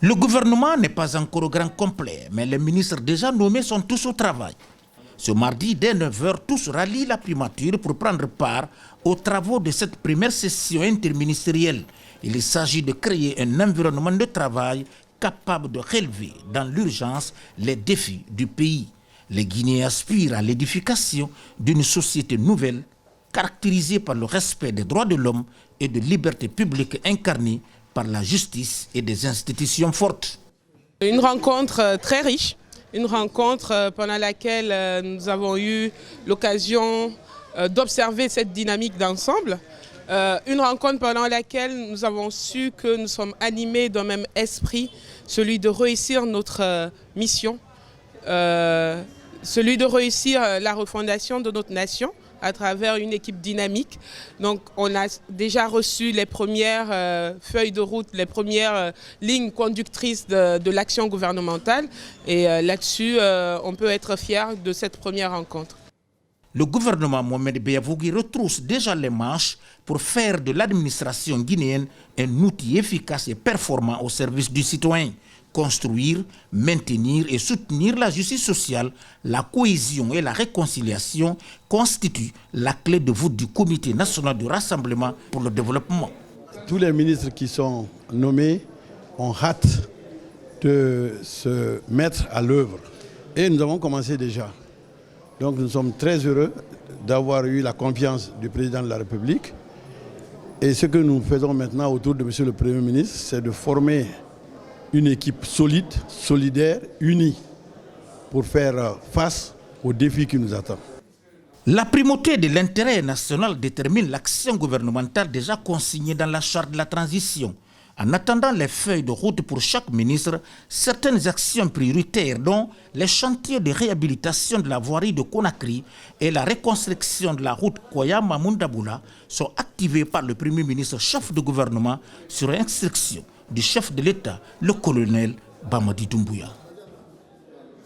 Le gouvernement n'est pas encore au grand complet, mais les ministres déjà nommés sont tous au travail. Ce mardi, dès 9h, tous rallient la primature pour prendre part aux travaux de cette première session interministérielle. Il s'agit de créer un environnement de travail capable de relever dans l'urgence les défis du pays. Les Guinéens aspirent à l'édification d'une société nouvelle, caractérisée par le respect des droits de l'homme et de libertés publiques incarnées par la justice et des institutions fortes. Une rencontre très riche, une rencontre pendant laquelle nous avons eu l'occasion d'observer cette dynamique d'ensemble. Une rencontre pendant laquelle nous avons su que nous sommes animés d'un même esprit, celui de réussir notre mission, celui de réussir la refondation de notre nation à travers une équipe dynamique. Donc on a déjà reçu les premières feuilles de route, les premières lignes conductrices de l'action gouvernementale. Et là-dessus, on peut être fier de cette première rencontre. Le gouvernement Mohamed Beyavougui retrousse déjà les manches pour faire de l'administration guinéenne un outil efficace et performant au service du citoyen. Construire, maintenir et soutenir la justice sociale, la cohésion et la réconciliation constituent la clé de voûte du Comité national du rassemblement pour le développement. Tous les ministres qui sont nommés ont hâte de se mettre à l'œuvre. Et nous avons commencé déjà. Donc nous sommes très heureux d'avoir eu la confiance du président de la République. Et ce que nous faisons maintenant autour de M. le Premier ministre, c'est de former une équipe solide, solidaire, unie pour faire face aux défis qui nous attendent. La primauté de l'intérêt national détermine l'action gouvernementale déjà consignée dans la charte de la transition. En attendant les feuilles de route pour chaque ministre, certaines actions prioritaires dont les chantiers de réhabilitation de la voirie de Conakry et la reconstruction de la route Koyama-Mundaboula sont activées par le Premier ministre chef de gouvernement sur instruction du chef de l'État, le colonel Bamadi Doumbouya.